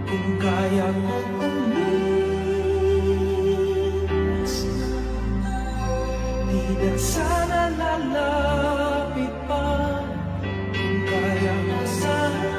kung kaya mo umiwas na, di na sana lalapit pa, kung kaya mo sana.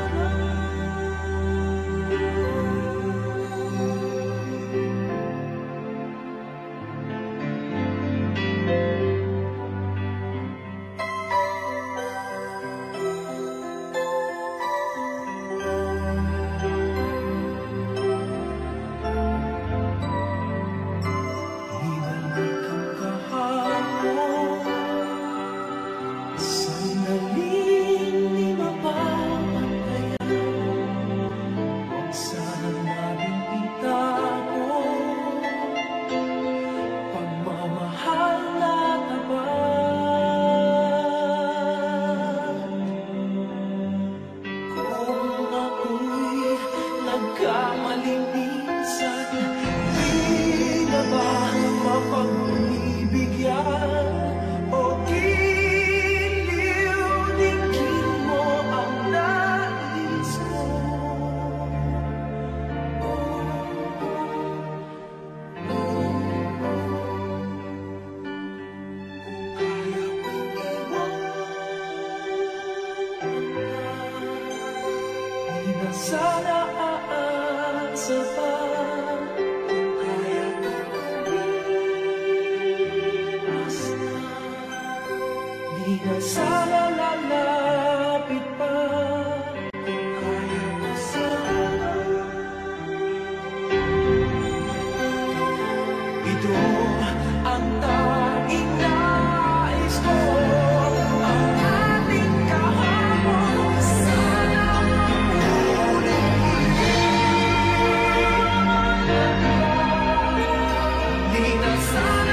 Sana aasa pa, kaya mo umiwas na, di na sana lalapit pa, kaya mo sana. Ito ang tanging nais ko, ang ating kahapon. Sana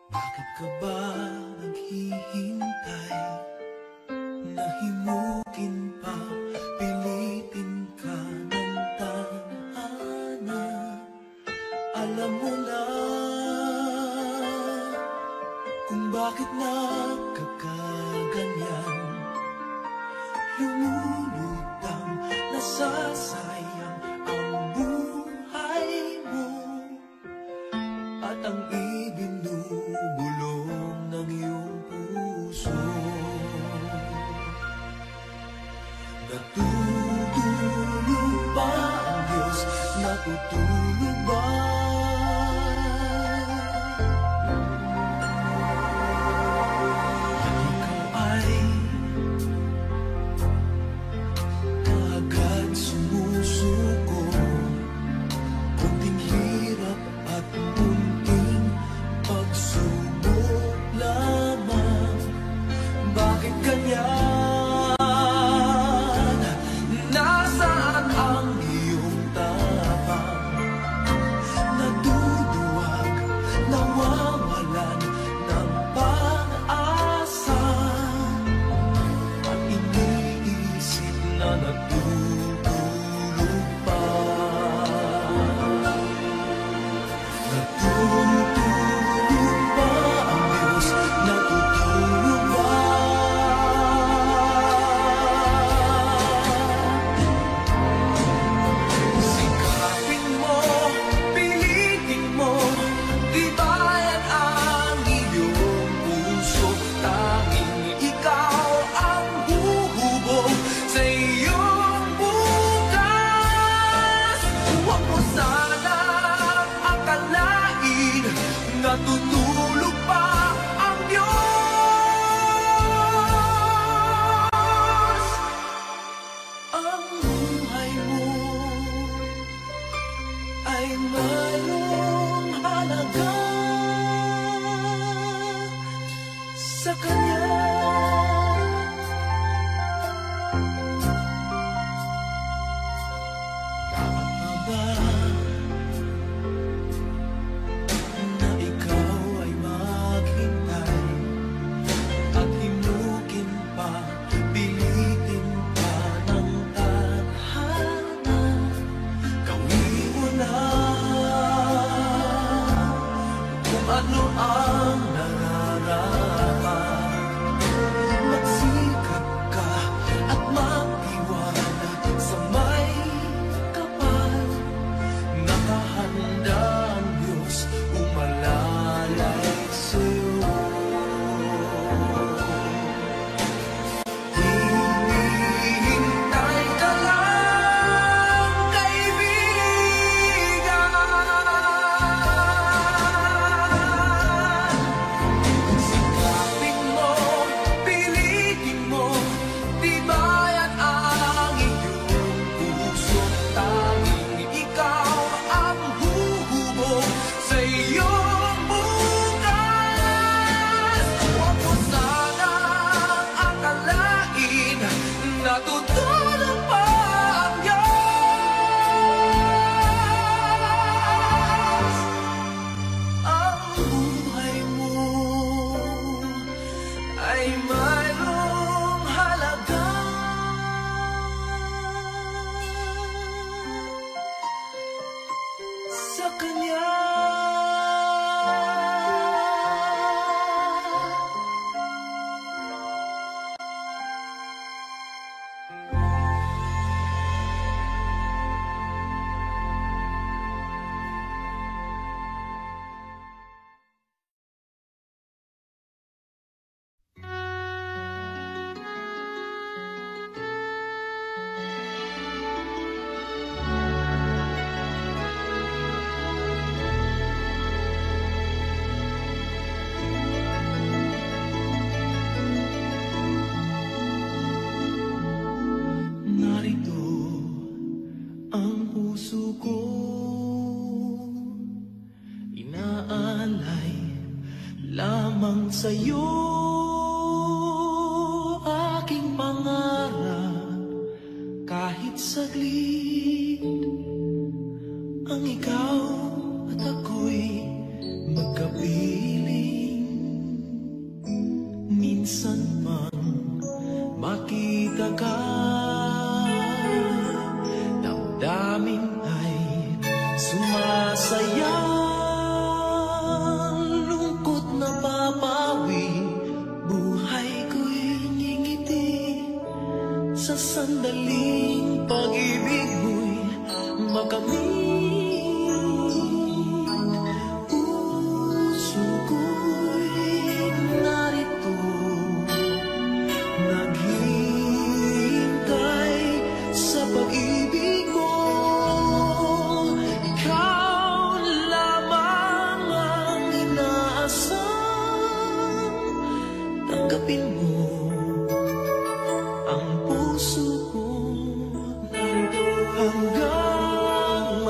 bakit ka ba naghihintay? Nahimukin pa, pilitin ka ng tadhana. Alam mo na kung bakit nagkakaganyan. Lumulutang, nasasayang ang buhay mo at ang ibinubulong ng iyong puso. Natutulog ba ang Diyos? Natutulog ba? At ikaw ay kaagad sumusuko. Kunting hirap at kunting pagsubok lamang. Bakit ganyan? Nasaan ang iyong tapang? Naduduwag, nawawalan ng pag-asa. At iniisip na natutulog pa. mayroong halaga sa kanya. Dapat ba na ikaw ay maghintay at himukin pa, pilitin pa ng tadhana? Gawin mo na kung ano ang nararapat. Magsikap ka at magtiwala sa may kapal. Nakahanda ang Diyos umalalay sa'yo. Hinihintay ka lang, kaibigan. Sikapin mo, pilitin mo, tibayan ang iyong puso. Tanging ikaw ang huhubog sa iyong bukas. Huwag mo sanang akalain na tutulong pa ang Diyos. Ang buhay mo ay mayroong halaga sa Kanya. Narito ang puso ko, inaalay lamang sa'yo aking pangarap. Kahit saglit ang ikaw at ako'y magkapiling, minsan man makita ka, damdamin ay sumasaya, lungkot na papawi, buhay ko'y ngingiti sa sandaling pag-ibig mo'y makamit. Puso ko'y narito, naghihintay sa pag-ibig mo. Ikaw lamang ang inaasam, tanggapin mo ang puso ko. Narito hanggang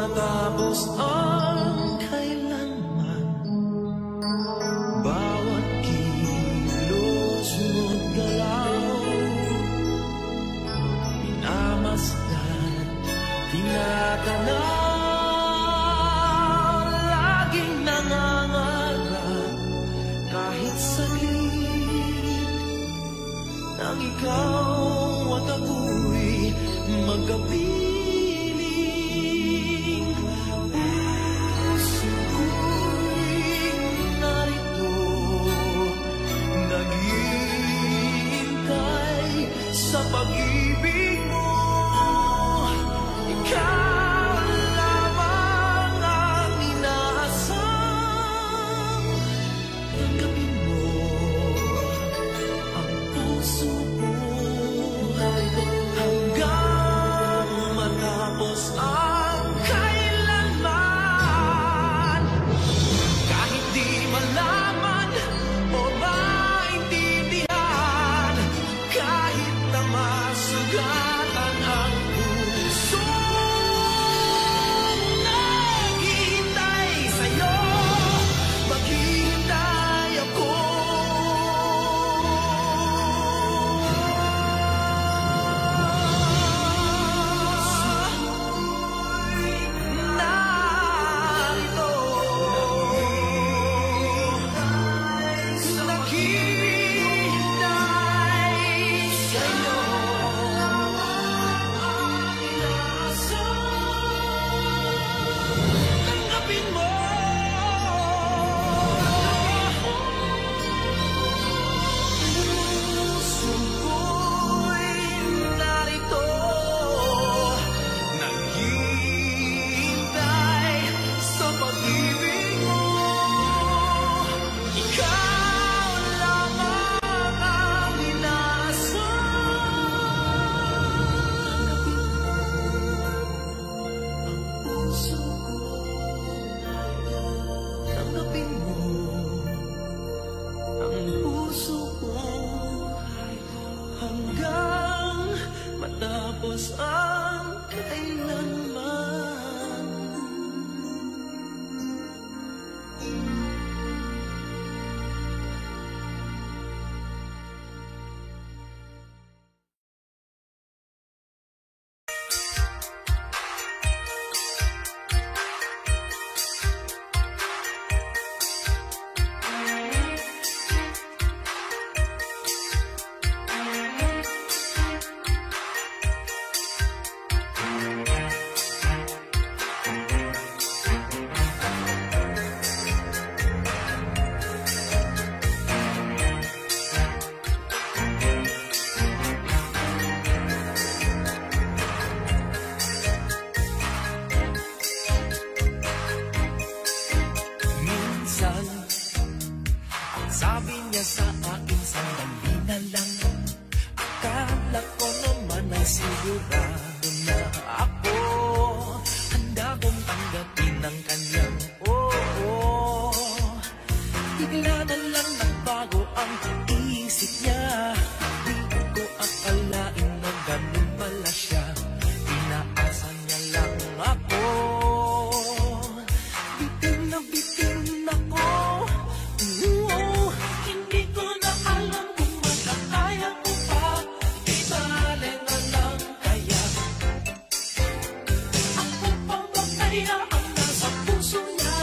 kaya ang nasa puso niya.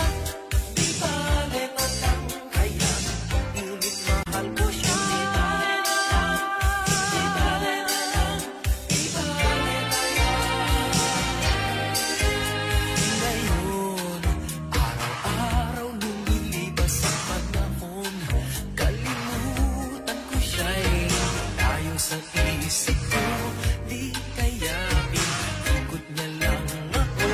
Di bale na lang kaya, ngunit mahal ko siya. Di bale na lang, di bale na lang. Ngayon, araw-araw lumilibas ang panahon, kalimutan ko siya'y tayo sa isip ko. Di kaya ikot niya lang ako.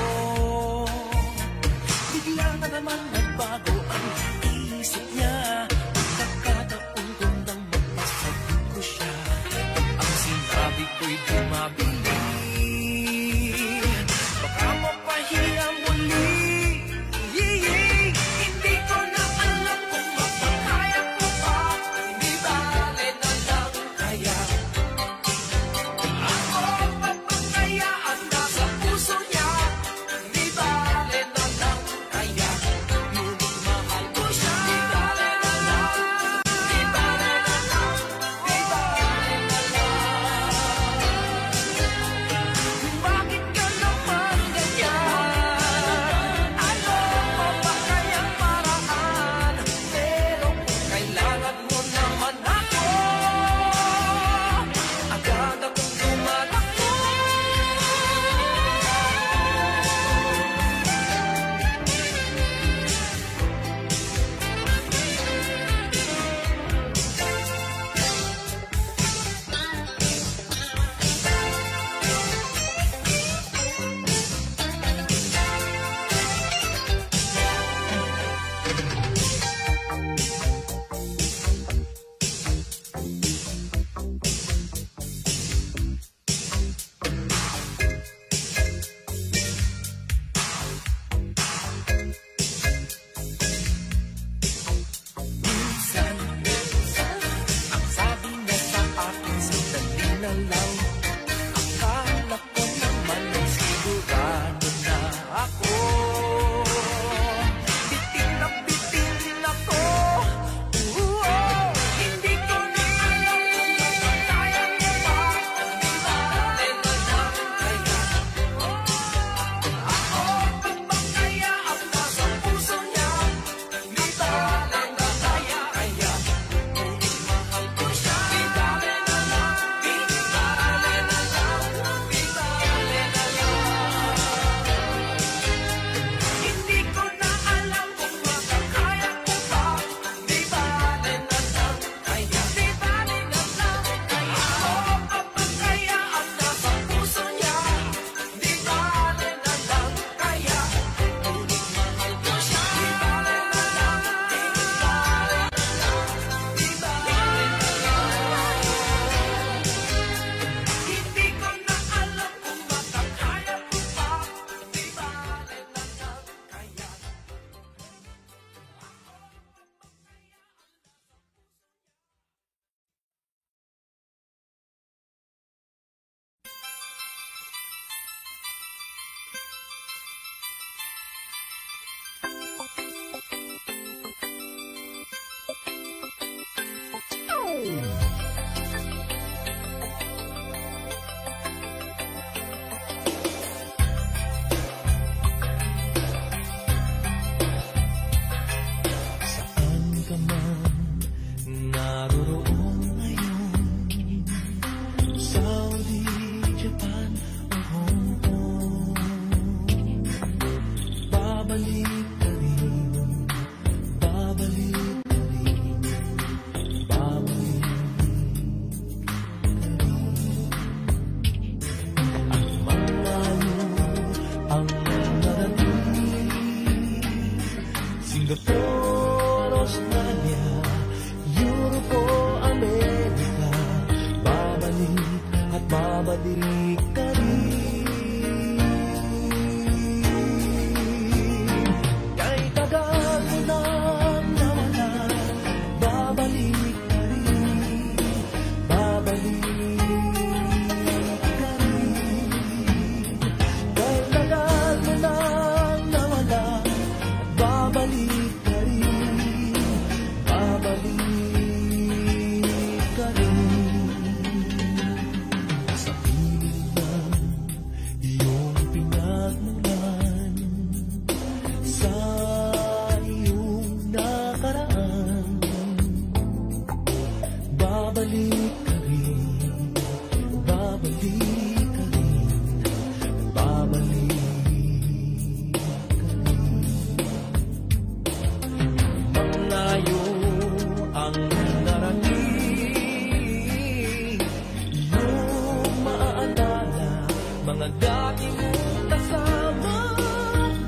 dati mong kasama.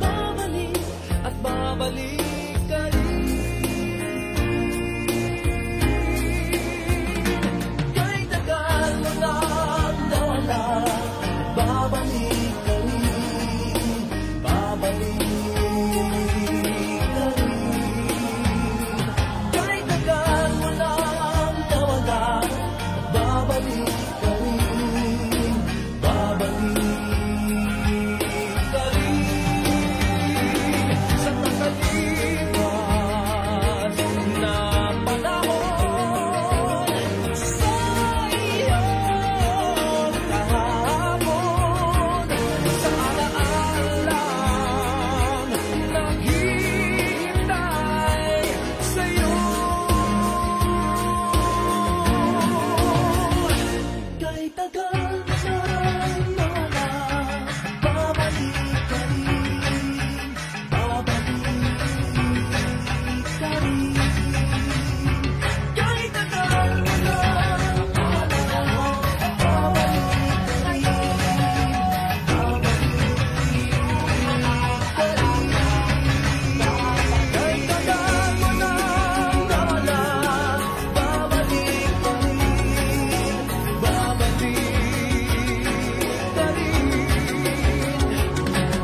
Babalik at babalik ka rin. Kahit tagal mo nang nawala, babalik ka rin. Babalik ka rin. Kahit tagal mo nang nawala, babalik ka rin. Babalik ka rin. Sa nakalipas na panahon, sa iyong kahapon, sa alaalang naghihintay sa'yo. Kahit tagal nang nawala, babalik ka rin. Babalik ka rin. Kahit tagal mo nang nawala, babalik ka rin. Babalik ka rin. Kahit tagal mo nang nawala, babalik ka rin. Babalik ka rin.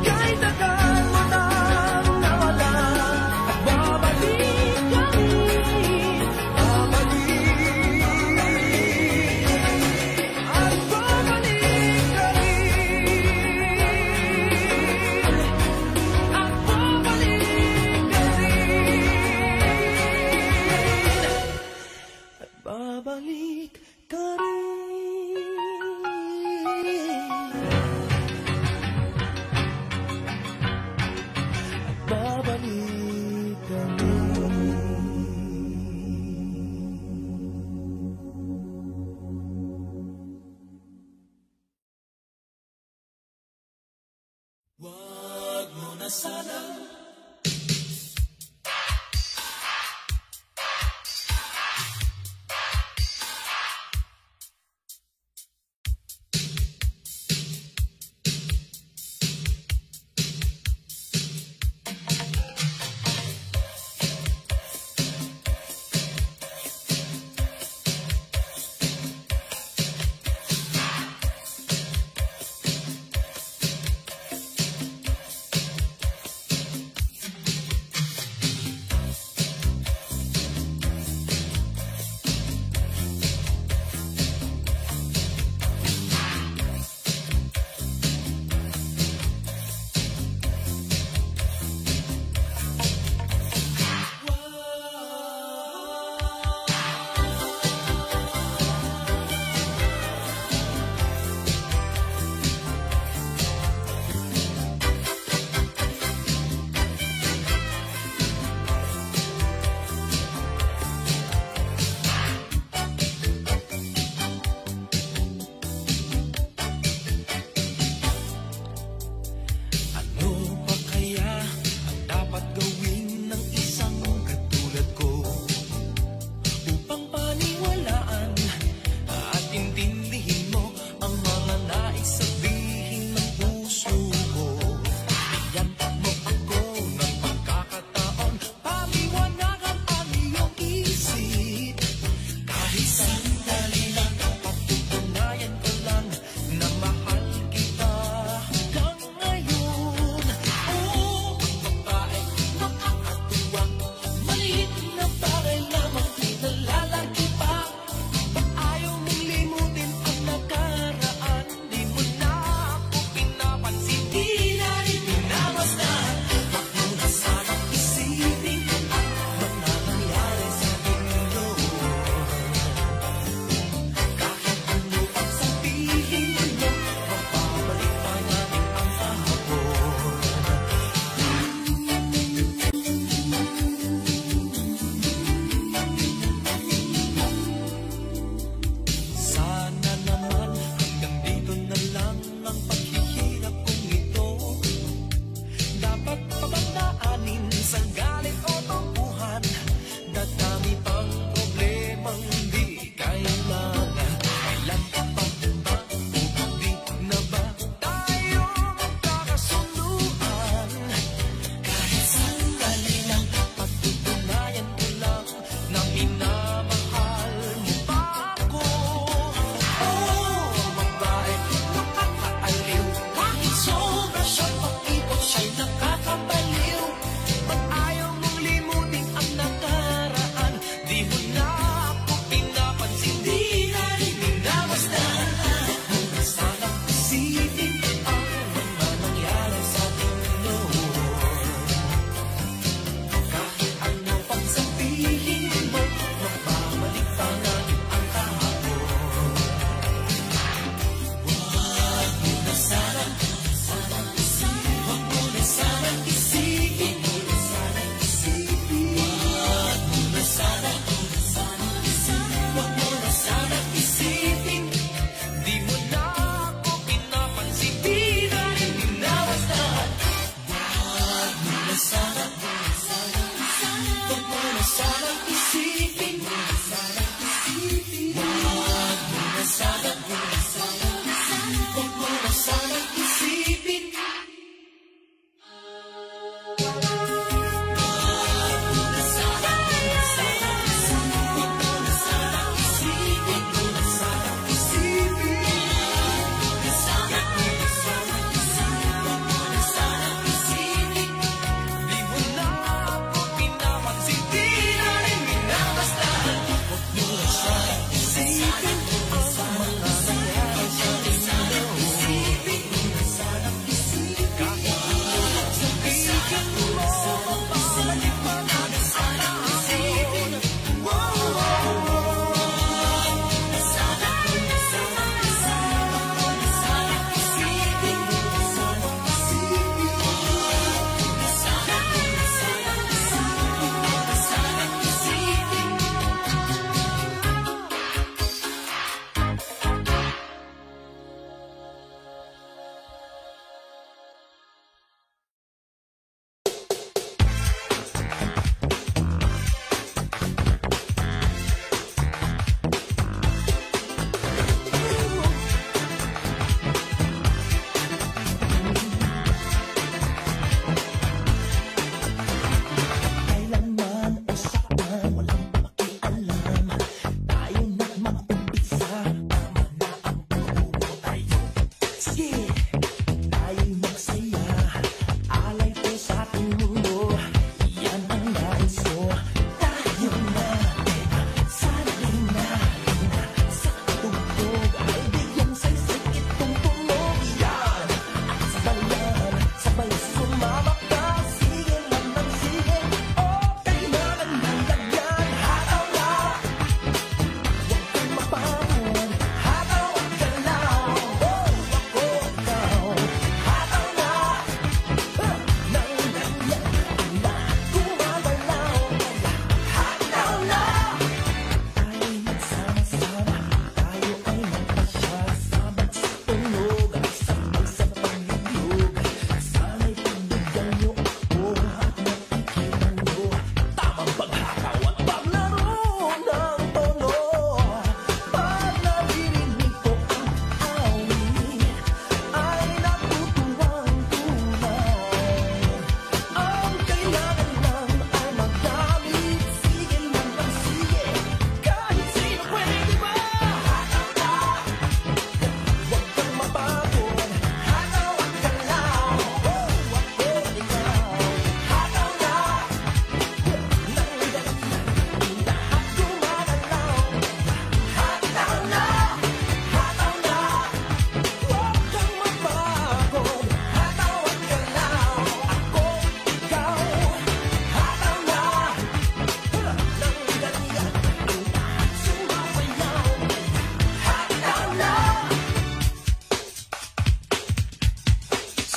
Kahit tagal mo nang nawala, babalik ka rin. Babalik at babalik ka rin. At babalik ka rin. At babalik ka rin. Babalik ka rin. Wag mo na sana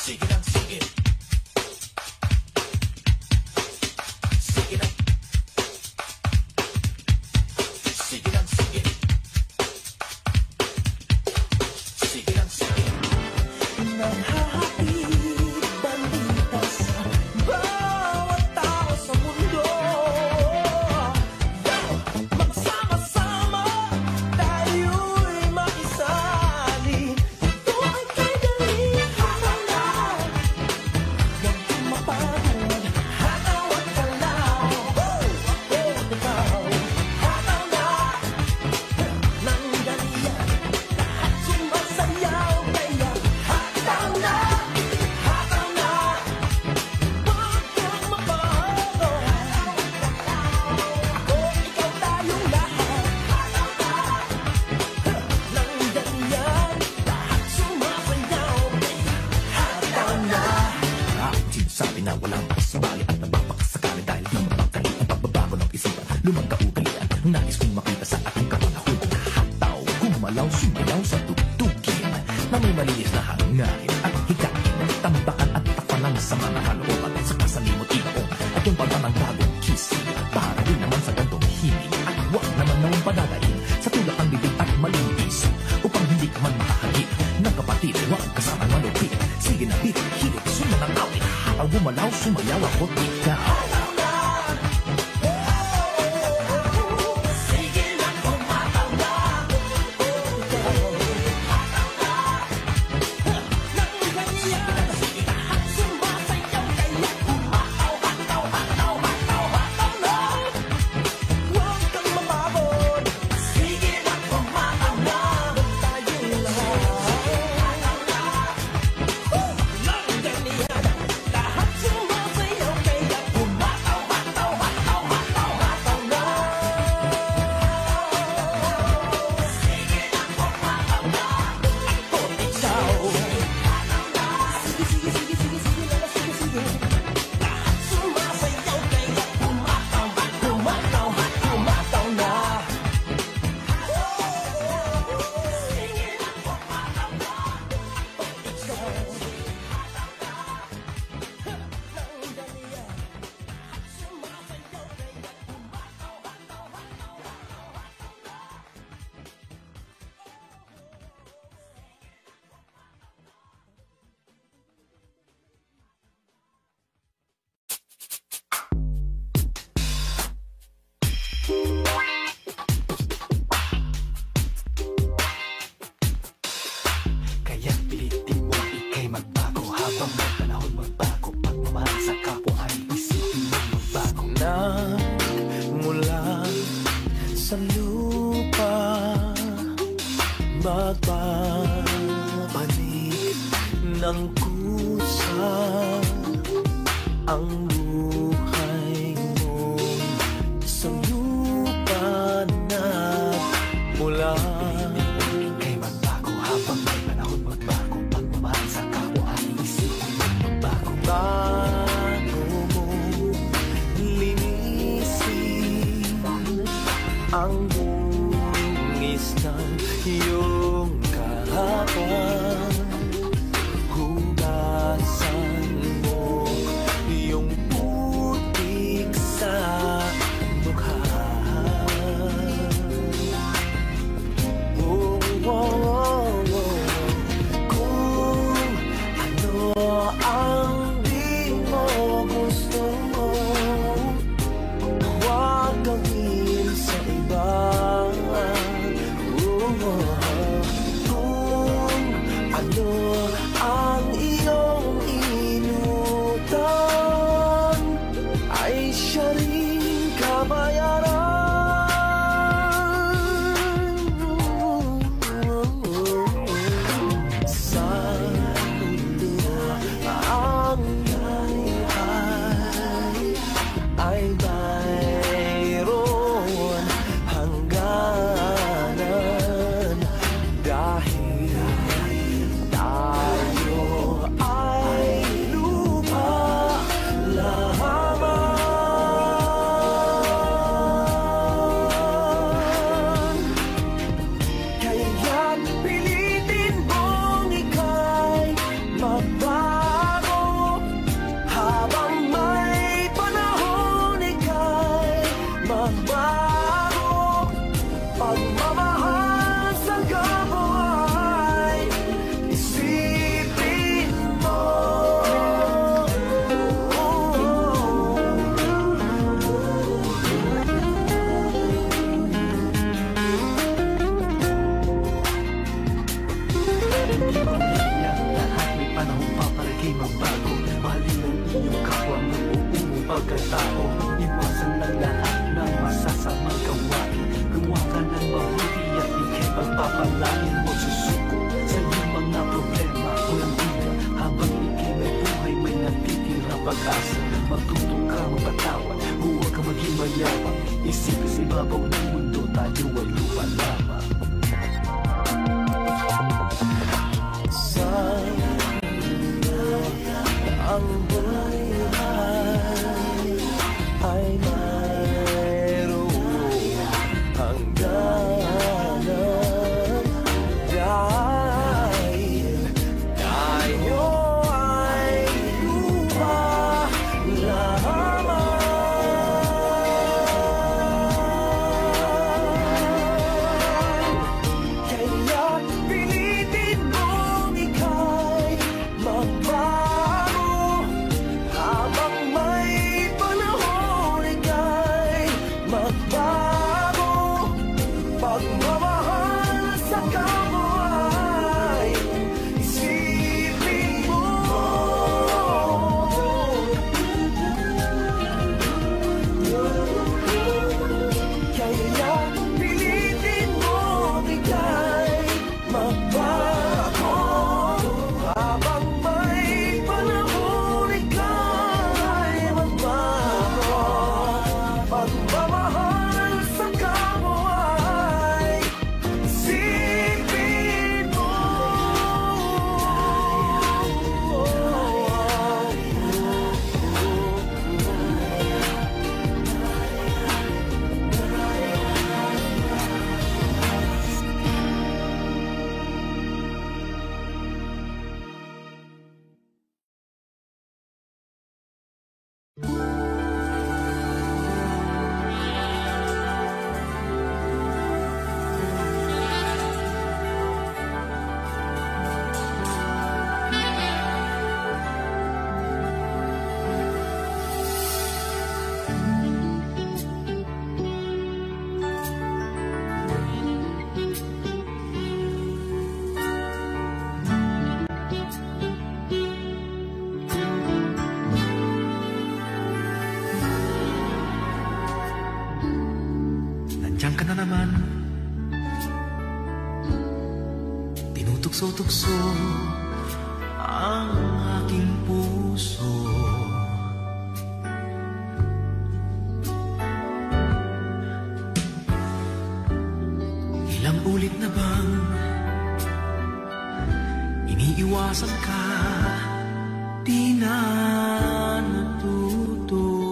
Sige lang, sige. Sige lang. Sige lang, sige. Sige lang, sige. Naghahatid balita sa bawat tao sa mundo. Magsama-sama tayo'y makisali. Ito ay kay dali hataw na. Huwag kang mapagod, hataw at galaw. Ikaw, hataw na. Nandyan yan, lahat sumasayaw. Kaya hataw na, hataw na. Huwag kang mapagod, ikaw tayong lahat. Hataw na, nandyan yan, lahat sumasayaw. Kaya hataw na. Sinasabi na walang makasabali at nababakasakali dahil di mapagkali ang pagbabago ng isipan. Lumang kaugalian, nais kong makita sa ating kapanahon. Hataw, gumalaw, sumayaw sa tugtugin na may malinis na hangarin at hikain. Tambakan at takpan sa mga kalooban sa kasalimot ibaong at yung pagka ng bagong kising. Para rin naman sa gantong hiling at wag naman nawang padadain sa tulak ng bibig at maling isip upang hindi ka man makahagip ng kapatid. Wag kasama malupit. Sige na bit, hilit, sundan ang awit. Hataw, gumalaw, sumayaw ako't ikaw. Sige lang, humataw na. Nandyan yan, lahat sumasayaw. Kaya humataw, hataw, hataw, hataw, hataw na. Huwag kang mapagod. Sige lang, humataw na. Tayong lahat. Hataw na. Nandyan yan, lahat sumasayaw. Kaya humataw, hataw, hataw, hataw, hataw na. Sige lang, humataw na. Ako't ikaw. Sige, sige, sige, sige, sige, lala, sige, sige. Lahat sumasayaw. Kaya humataw, humataw, humataw na. Sige lang, humataw na. Ako't ikaw. Nandyan yan, lahat sumasayaw. Kaya humataw, hataw, hataw, Kaya pilitin mo ika'y magbago habang may panahon magbago. Pagmamahal sa kapwa ay isipin mo magbago. Mula sa lupa magbabalik ng kusa ang buhay mo sa lupa na mula. Ika'y magbago habang may panahon magbago. Pagmamahal sa kapwa ay isipin mo magbago. Bago mo linisin ang bungis ng iyong kahapon. Hugasan mo yung putik sa mukha. Oh, oh, oh, oh. Kung ano ang di mo gusto, huwag gawin sa iba. Kung ano ang iyong inutan, ay siya rin kabayaran. Sa mundo ika'y magbago. Mahalin ang iyong kapwa ng buong pagkatao. Iwasan ang lahat ng masasamang gawain. Gawa ka ng mabuti at ika'y pagpapalain mo. Susuko sa iyong mga problema. Walang hila habang ika'y may buhay, may natitira pag-asa. Matuto ka magpatawad, huwag ka maging mayabang. Isipin sa ibabaw ng mundo, tayo ay lupa lamang. Ang buhay ay mayroong hangganan. Dahil tayo ay lupa lamang. Kaya pilitin mong ika'y magbago. Habang may panahon ika'y magbago. Pagmamahal sa kapwa ay isipin mo. Kaya pilitin mo ika'y magbago. Habang may panahon ika'y magbago. Pagmamahal sa kapwa ay isipin mo. Nandiyan ka na naman, tinutugso-tugso ang aking puso. Ilang ulit na bang iniiwasan ka, di na natuto.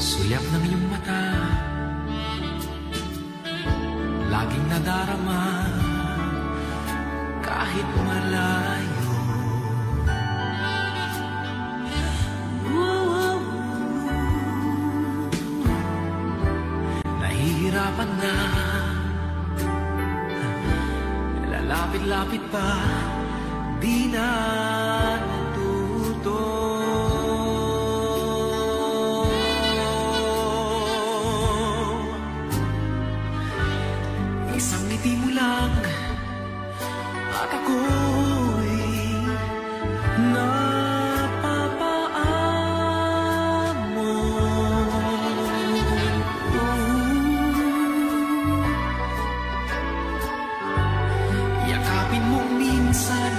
Sulyap ng iyong mata, laging nadarama kahit malayo. Nahihirapan na, lalapit-lapit pa, di na natuto. Isang ngiti mo lang at ako'y napapaamo. Yakapin mo minsan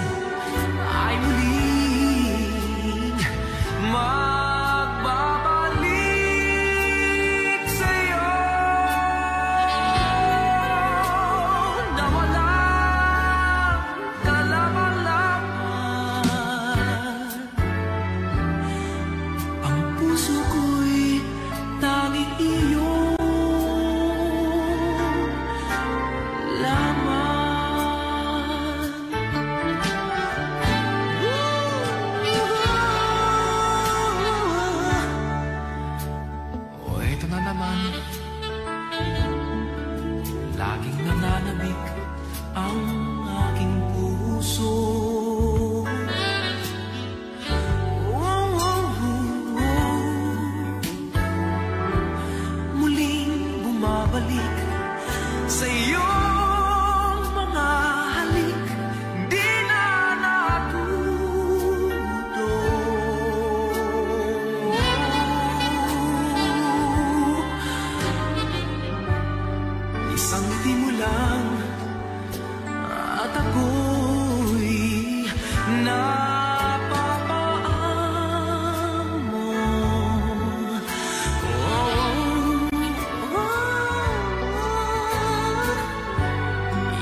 ay muling magbabalik sa'yo na walang kalaman-laman. Ang puso ko'y tanging iyo lamang. O eto na naman, laging nananabik ang aking puso. Muling bumabalik sa iyo. lang at ako'y napapaamo.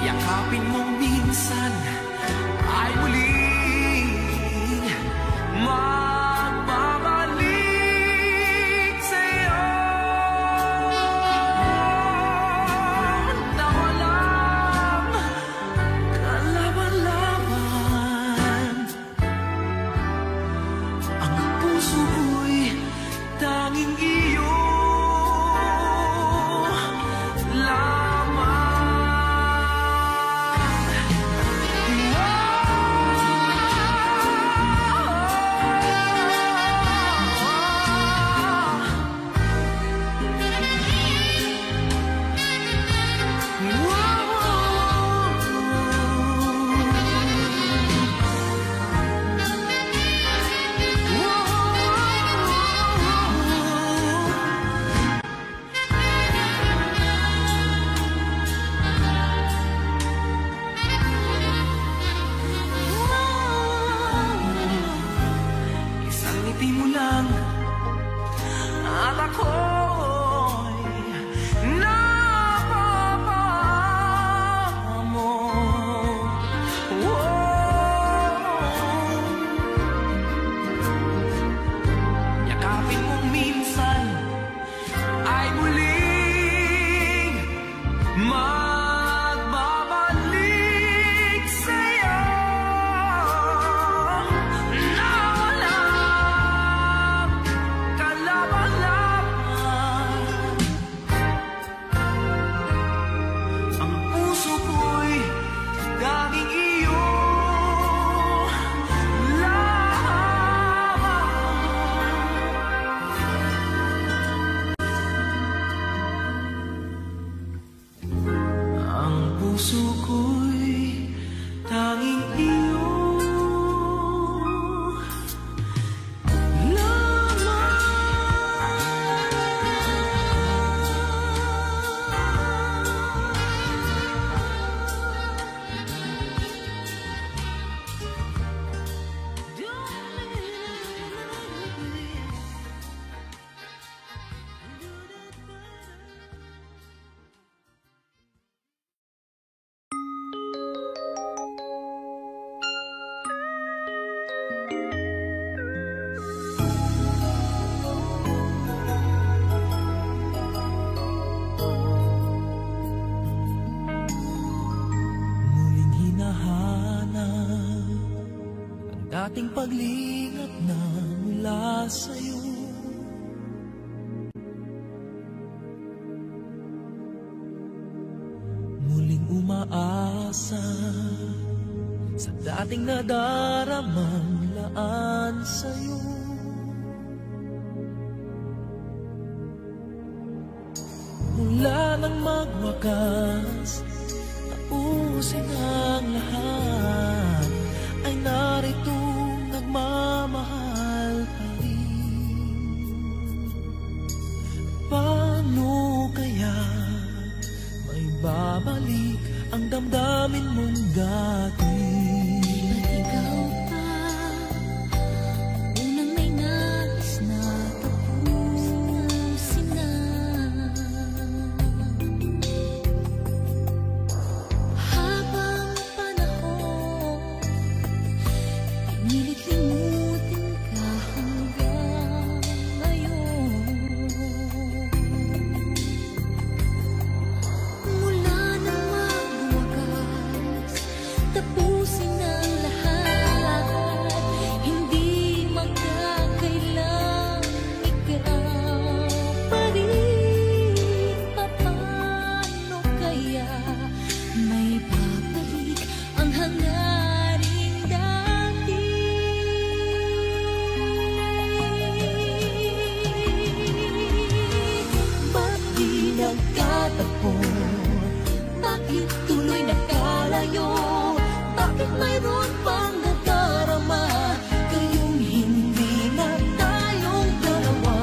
Yakapin mo minsan ay muling magbabalik sa'yo na walang kalaban-laban. Ang puso ko'y tanging iyo lamang. Isang ngiti mo lang at ako'y napapaamo. Yakapin mo minsan ay muling magbabalik sa'yo na walang kalaban-laban. Ang puso ko'y tanging iyo lamang. Ang puso ko'y tanging iyo muling hinahanap ang dating paglingat na mula sa'yo. Muling umaasa sa dating nadaramang laan sa'yo. Mula nang magwakas tapusin ang lahat, ay narito nagmamahal pa rin. Paano kaya may babalik ang damdamin mong dati? Ikaw pa, unang may nais na tapusin na. Habang panahon, pinilit limutin ka hanggang ngayon. Mula nang magwakas, tapusin ang lahat, hindi magkakailang ikaw pa rin. Paano kaya may babalik ang hangaring dati? Ba't di nagkatagpo? Bakit tuloy nakalayo? Bakit mayroon pang nadarama? Kayong hindi na tayong dalawa.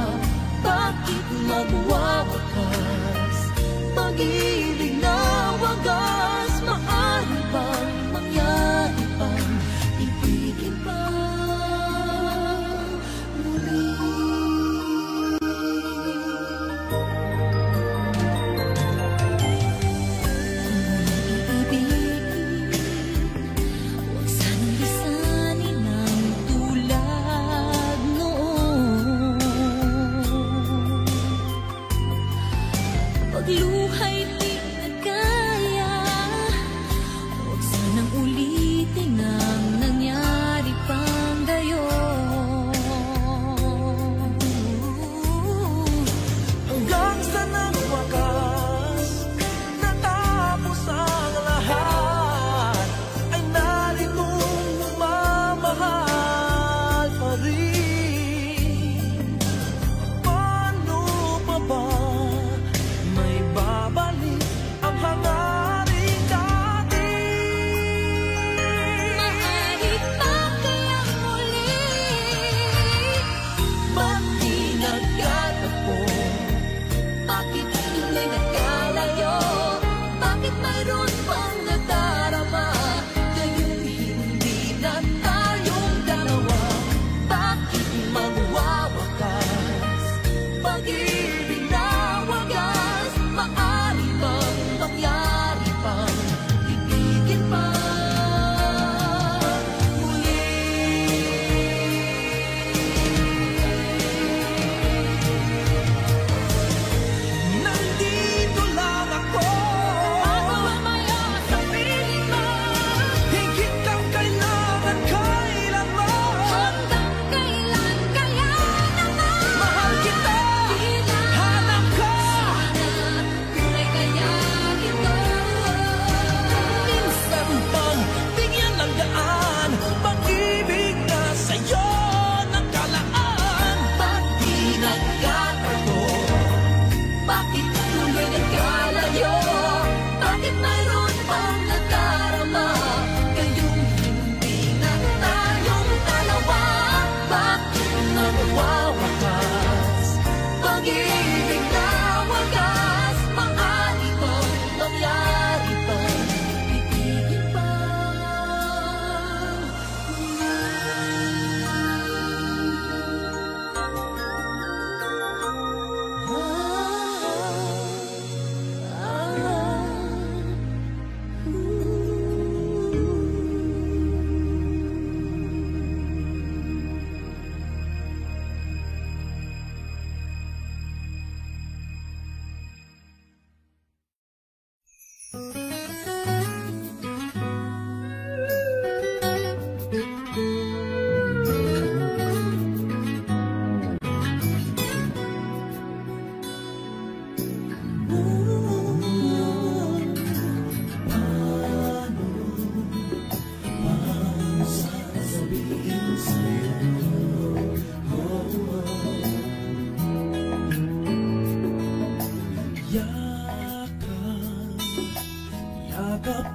Bakit magwawakas? Pag-ibig na wagas.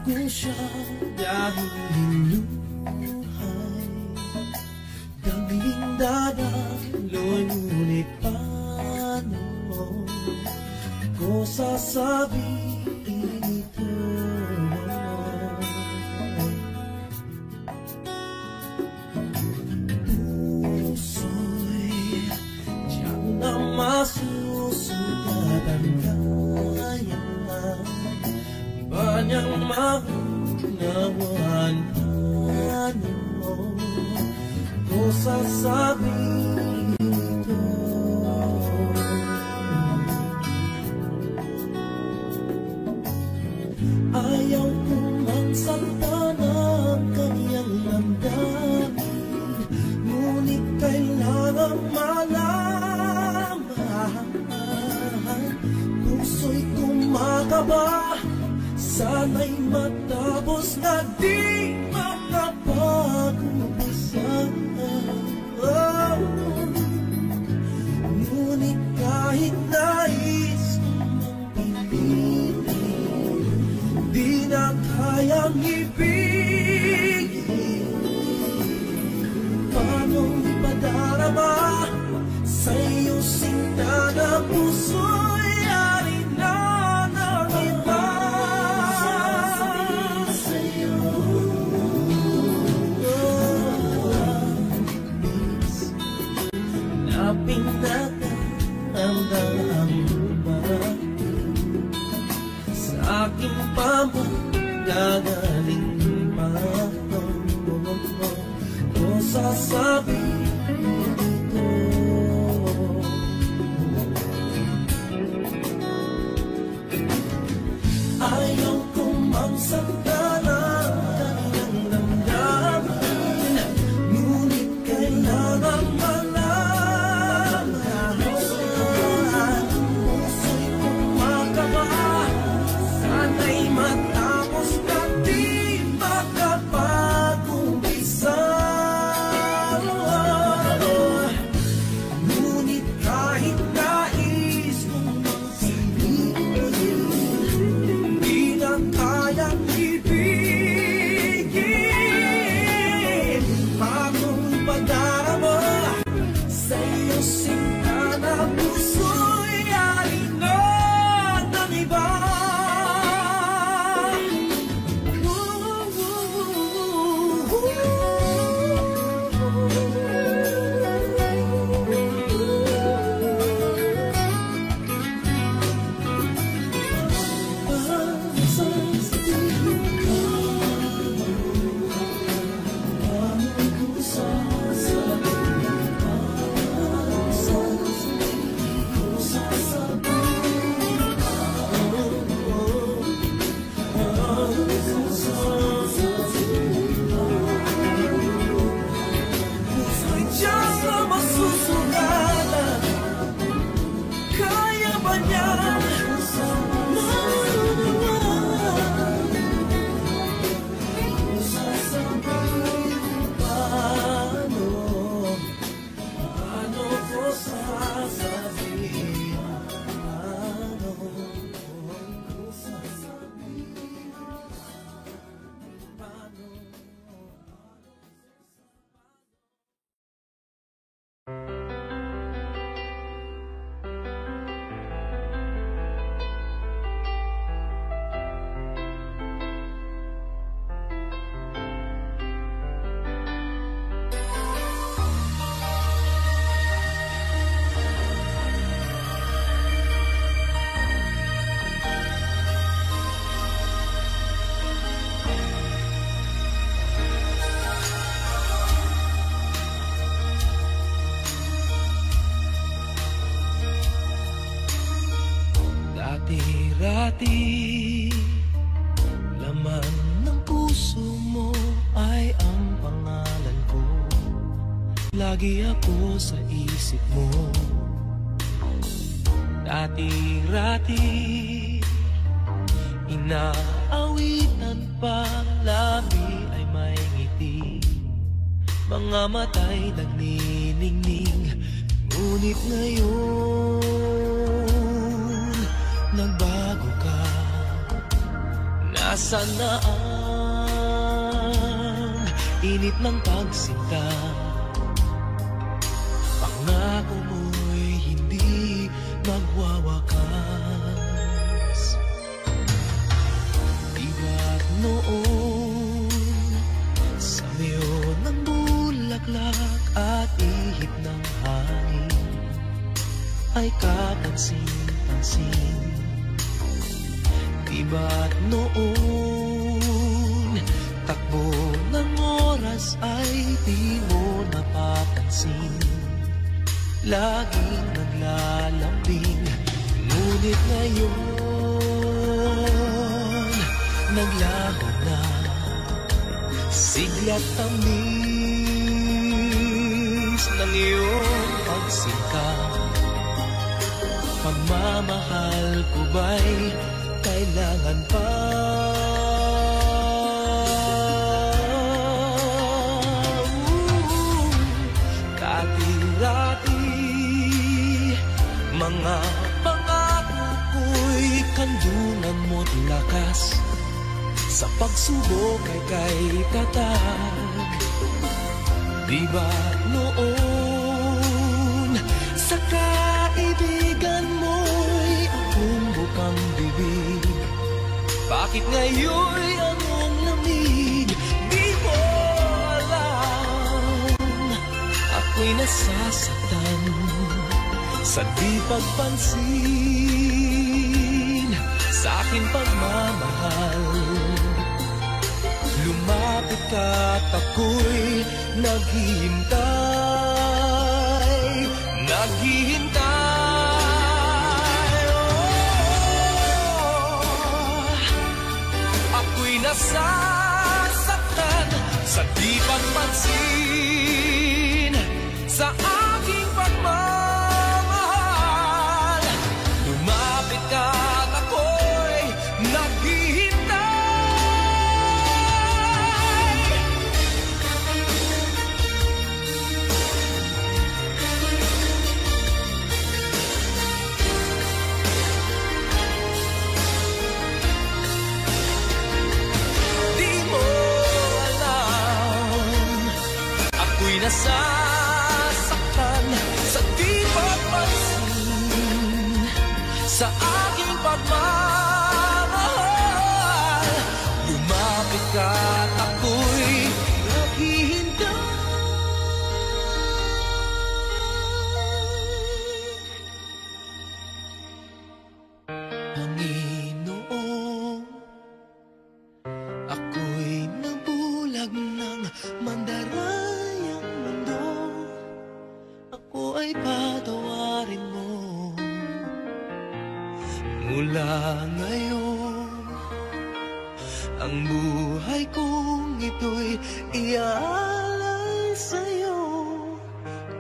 ko siya dahil linuhay. Dangling dadaloy, ngunit paano ko sasabihin ito? Puso'y tiyak na masusugat ang kaya ba niyang maunawaan? Paano ko sasabihin ito? Ayaw kong magsaktan ang kaniyang damdamin, ngunit kailangan malaman. Puso'y kumakaba, sana'y matapos na di makapag-umpisa. Ngunit kahit nais mang pilitin, di na kayang ibigin. Paano ipadarama sa iyo sinta na puso'y alin na ng iba? Hanapin natin ang dama sa aking pamagagaling pa. O sasabihin ito. Ayaw kong magsaktan ang kanyang damdamin, ngunit kailangan Dati-rati, laman ng puso mo ay ang pangalan ko. Lagi ako sa isip mo. Dati-rati, inaawitan pa, labi ay may ngiti, mga mata'y nagniningning. Ngunit ngayon, nagbago ka, Nasaan na ang init ng pagsinta? Pangako mo'y hindi magwawakas. Di ba't noon sa miyo ng bulaklak at ihip ng hangin ay kapansin-pansin? Di ba't noon takbo ng oras ay di mo napapansin? Laging naglalambing, ngunit ngayon naglaho na sigla't tamis ng iyong pagsikap. Pagmamahal ko ba'y kailangan pa? Dati-dati mga pangako ko'y kandunan mo't lakas. Sa pagsubok ay kay tatag. Di ba noon sa kaibigan mo'y akong bukang bibig? Bakit ngayon'y anong lamig? Di mo alam, ako'y nasasaktan sa di pagpansin sa aking pagmamahal. Lumapit ka't ako'y naghihintay, naghihintay. Ako'y nasasaktan sa di pagpansin sa aking pagmamahal. Lumapit ka't ako'y naghihintay. Di mo alam, ako'y nasasaktan sa di pagpansin sa aking pagmamahal. Lumapit ka't ako'y naghihintay. Panginoon, ako'y nabulag ng mandarayang mundo. Ako ay patawarin mo. Mula ngayon, ang buhay kong ito'y iaalay sa'yo.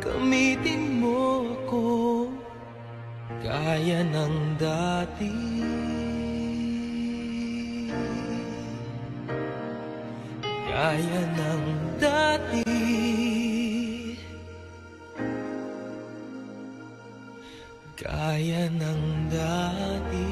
Gamitin mo ako gaya ng dati. Gaya ng dati. Gaya ng dati.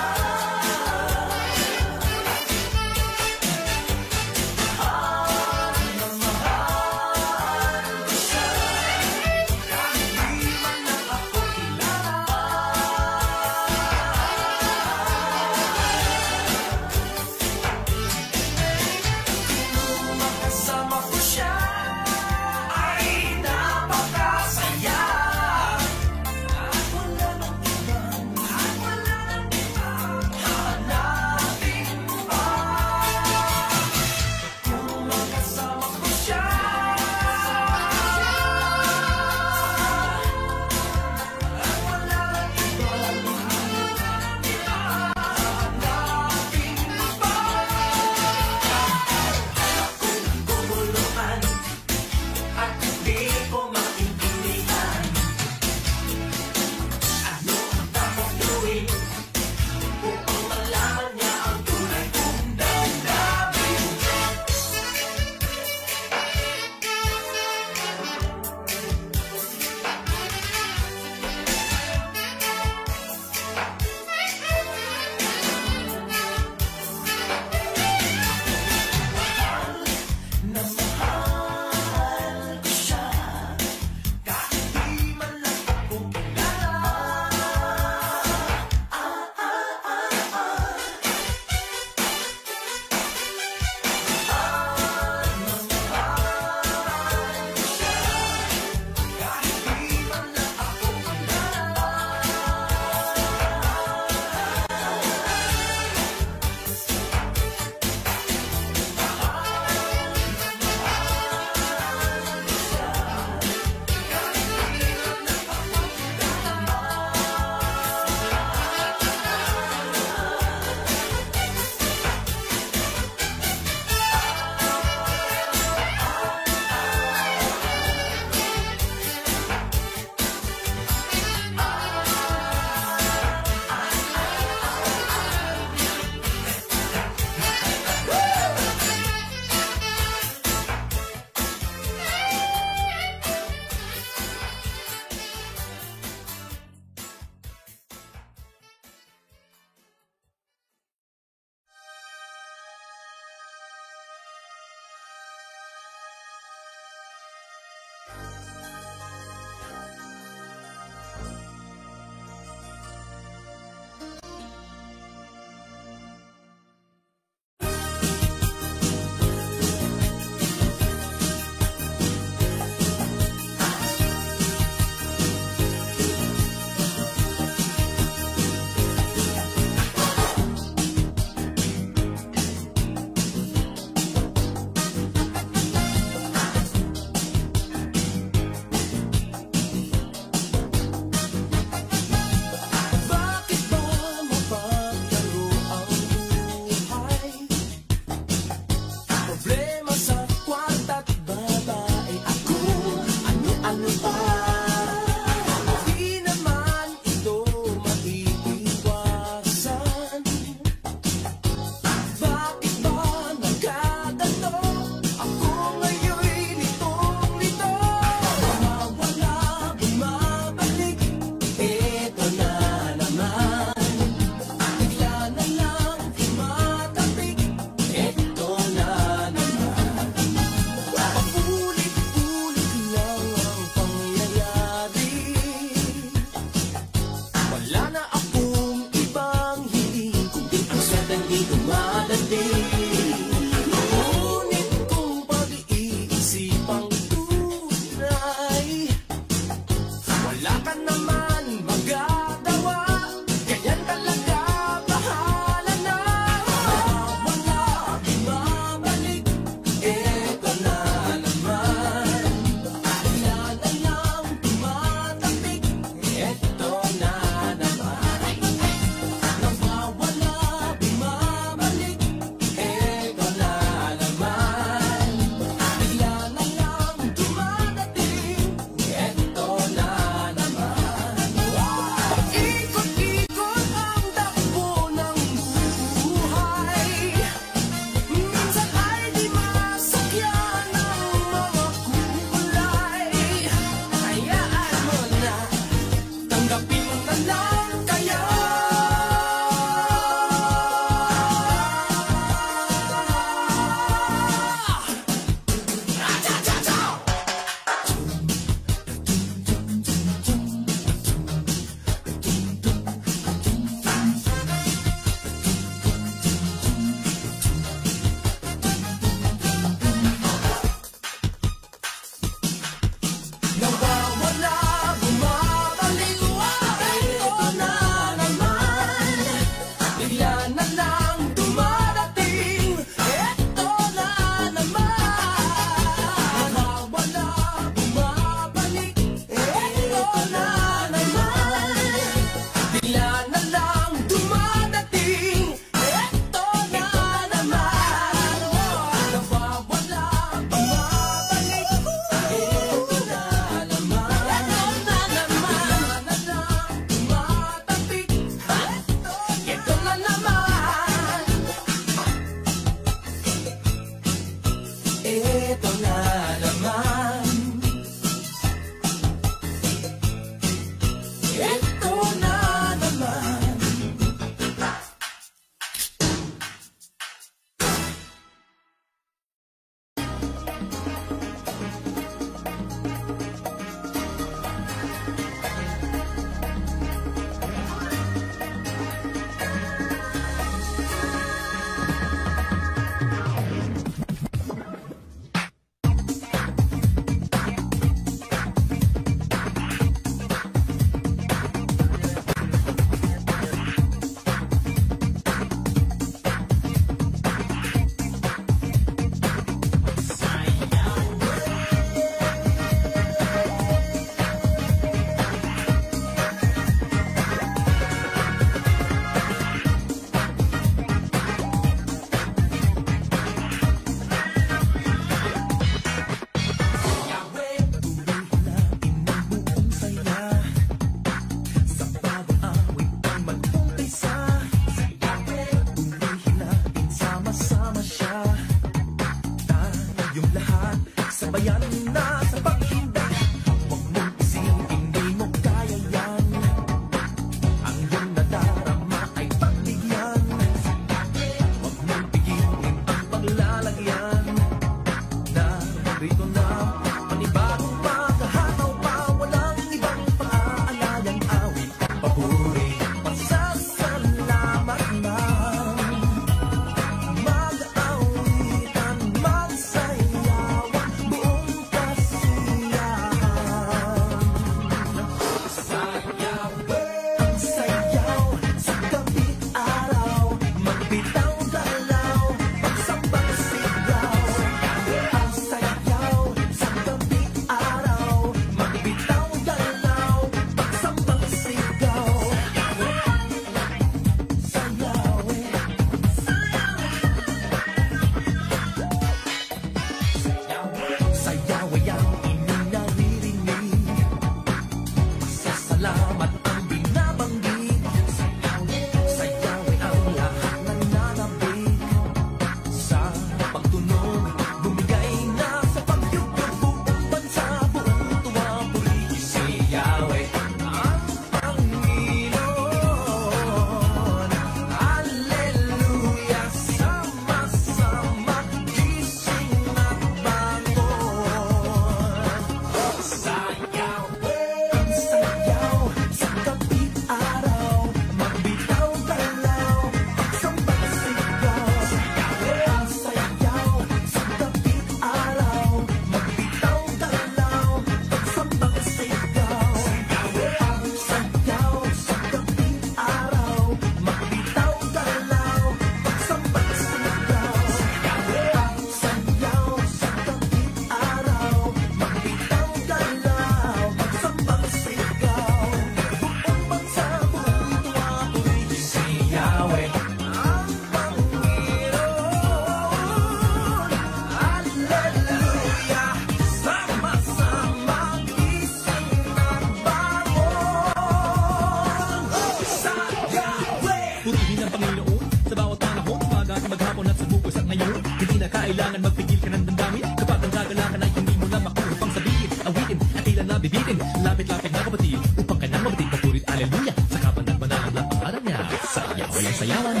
kailangan magpigil ka ng damdamin. Kapag ang gagalakan ay hindi mo na makuha pang sabihin, awitin at tila na bibitin. Lapit-lapit na kapatid, upang ka nang mabatid, papurit aleluya. Sa kapandag manang ang pangalan niya. Sayaw, walang sayawan.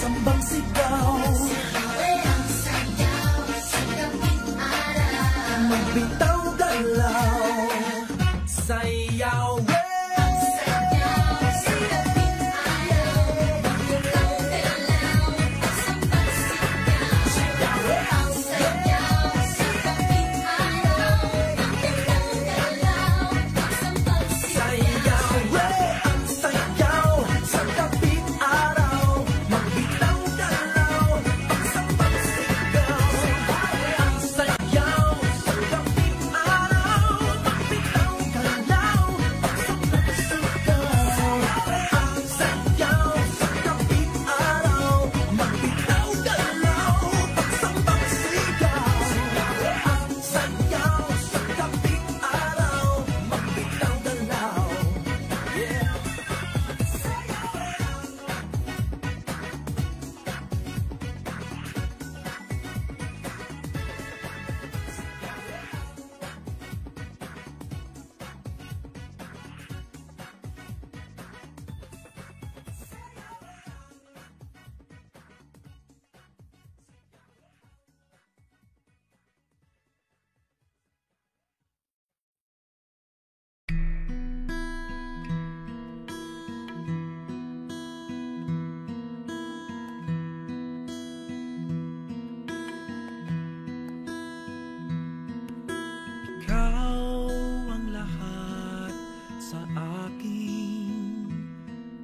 Sambang sigaw, magbitaw galaw, sayaw.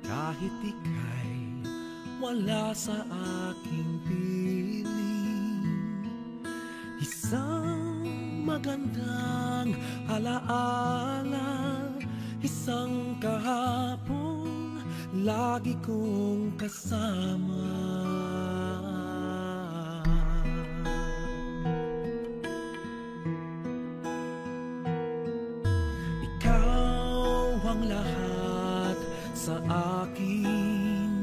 Kahit ika'y wala sa aking piling, isang magandang alaala, isang kahapon lagi kong kasama. Ikaw ang lahat sa akin,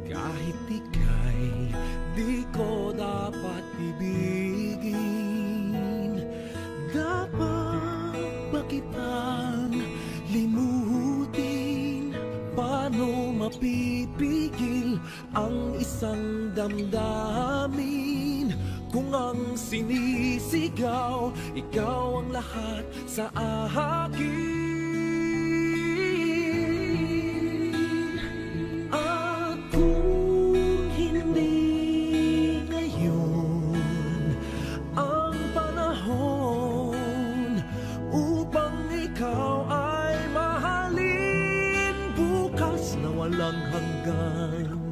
kahit ika'y di ko dapat ibigin. Dapat ba kitang limutin? Paano mapipigil ang isang damdamin? Kung ang sinisigaw, ikaw ang lahat sa akin. Walang hanggan,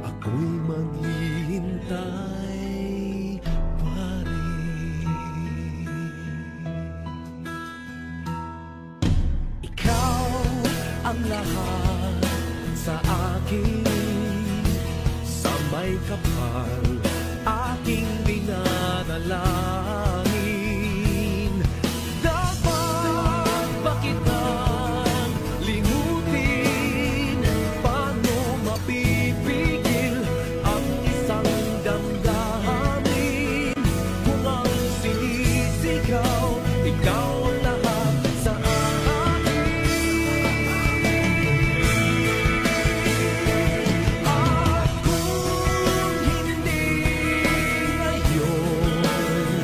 ako'y maghihintay pa rin. Ikaw ang lahat sa akin, sa may kapal aking dinadalangin. Dapat ba kitang limutin? Ikaw ang lahat sa akin. At kung hindi ngayon,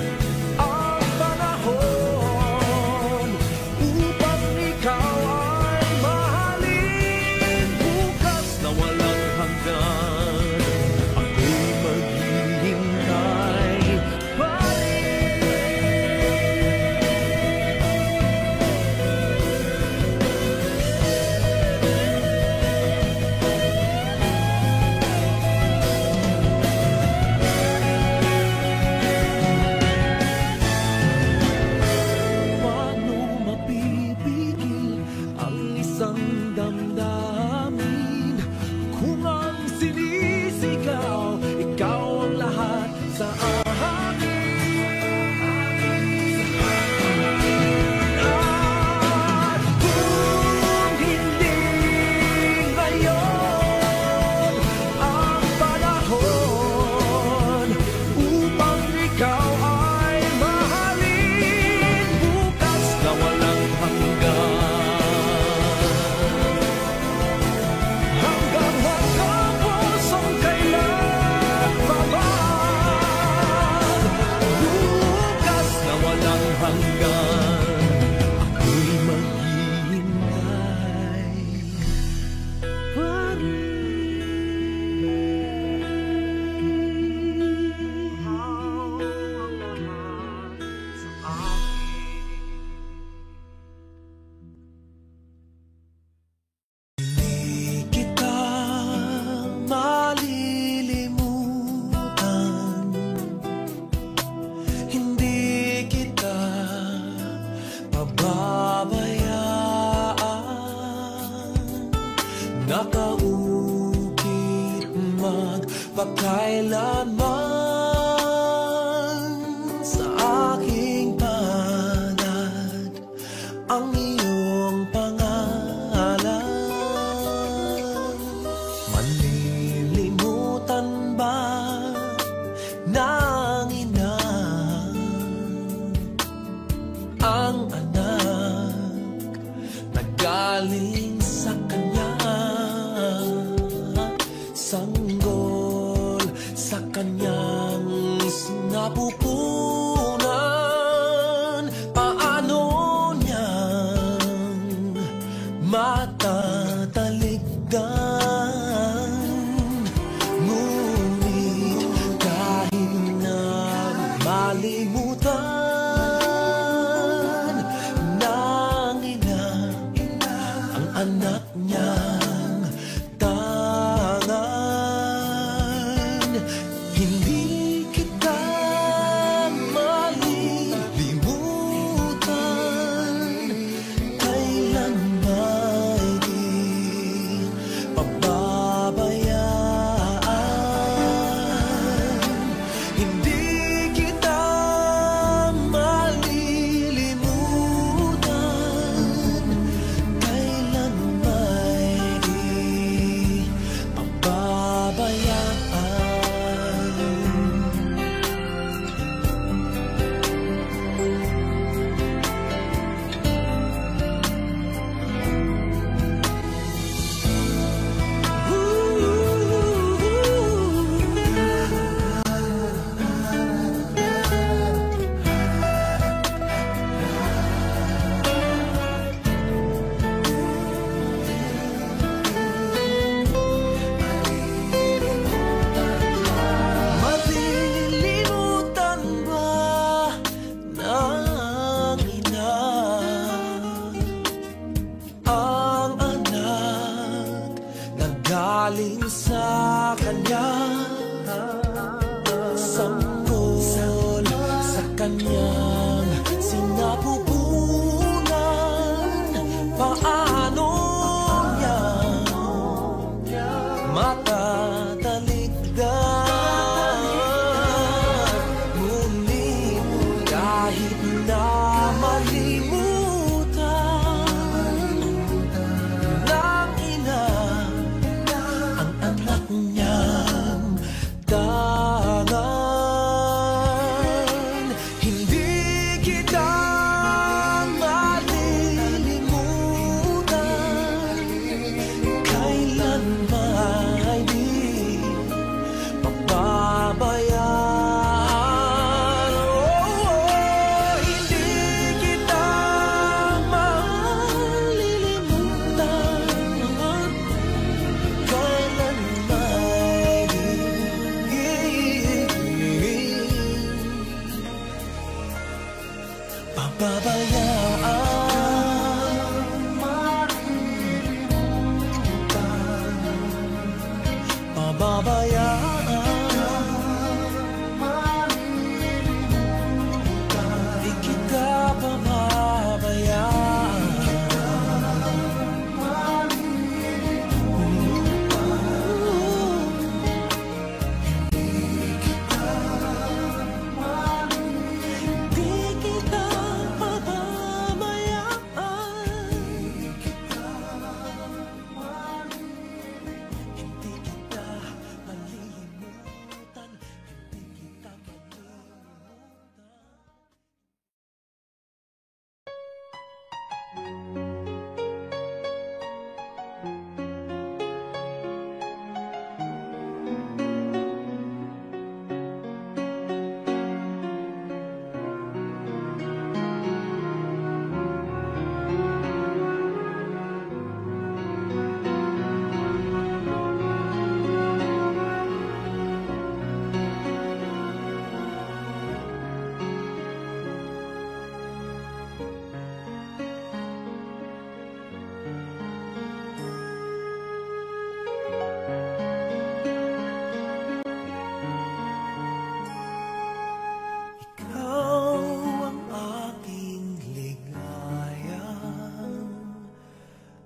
pababayaan, nakaukit magpakailanman sa aking palad ang iyong pangalan. Malilimutan ba ng ina ang anak na galing sa kanya? Sanggol sa kanyang sinapupunan, paano niyang matatalikdan? Ngunit kahit na malimutan ng ina ang anak niyang tangan, hindi kita malilimutan kailan may di pababayaan. Hindi kita malilimutan kailan may di pababayaan. Malilimutan ba ng ina ang anak na galing sa kanya? Sanggol sa kanyang sinapupunan, paano niya matatalikdan? Ngunit kahit na malimutan ng ina ang anak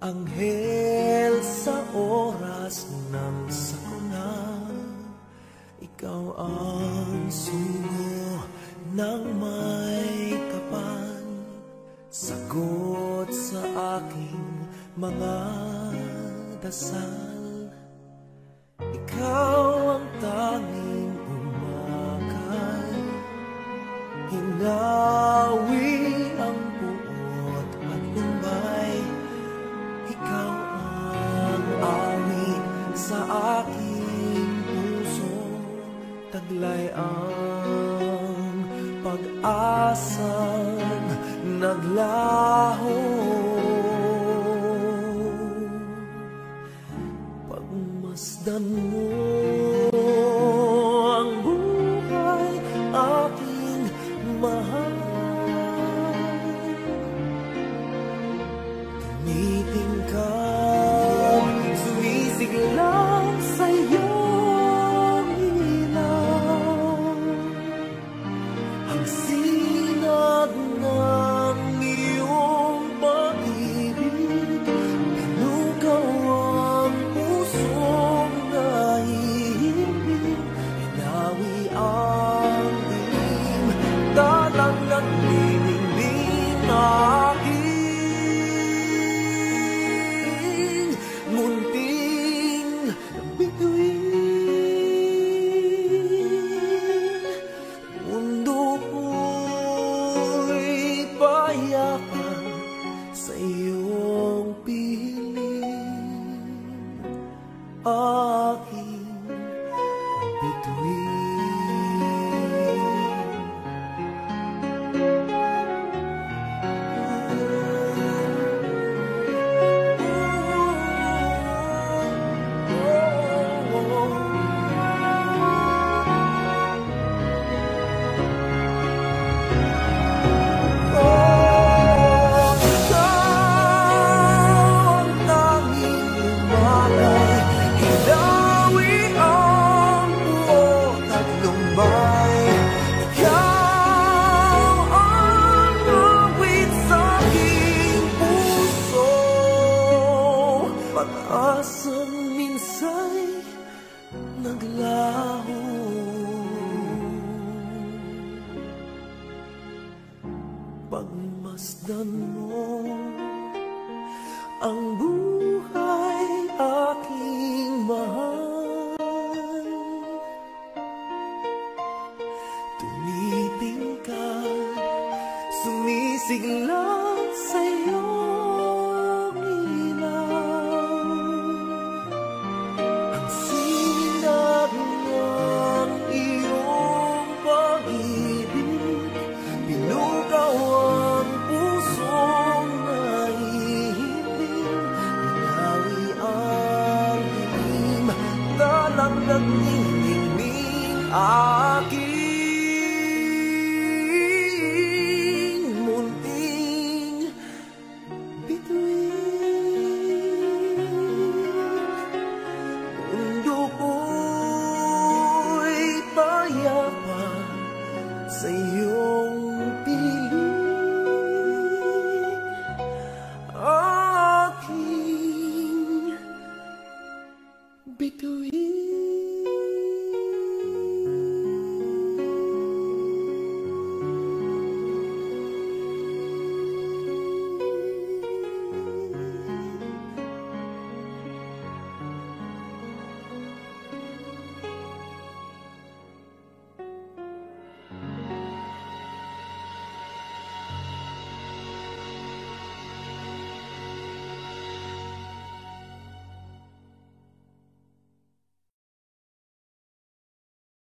Anghel sa oras ng sakuna, ikaw ang sugo ng may kapal, sagot sa aking mga dasal. Ikaw ang tanging umakay, hinawi ang buot at lumbay. Ikaw ang awit sa aking puso, taglay ang pag-asang naglaho. Pagmasdan mo ang buhay aking mahal, tumitingkad, sumisiglang sa iyong ilaw. Ang sinag ng iyong pag-ibig, pinugaw ang pusong nahihimbing. Hinawi ang dilim, dalang nagniningning aking munting bituin. Mundo ko'y payakan sa iyong piling, aking bituin. Pag-asang minsa'y naglaho. Pagmasdan mo ang buhay aking mahal, tumitingkad, sumisiglang sa iyong ilaw. Ang sinag ng iyong pag-ibig, pinugaw ang pusong nahihimbing. Hinawi ang dilim, dalang nagniningning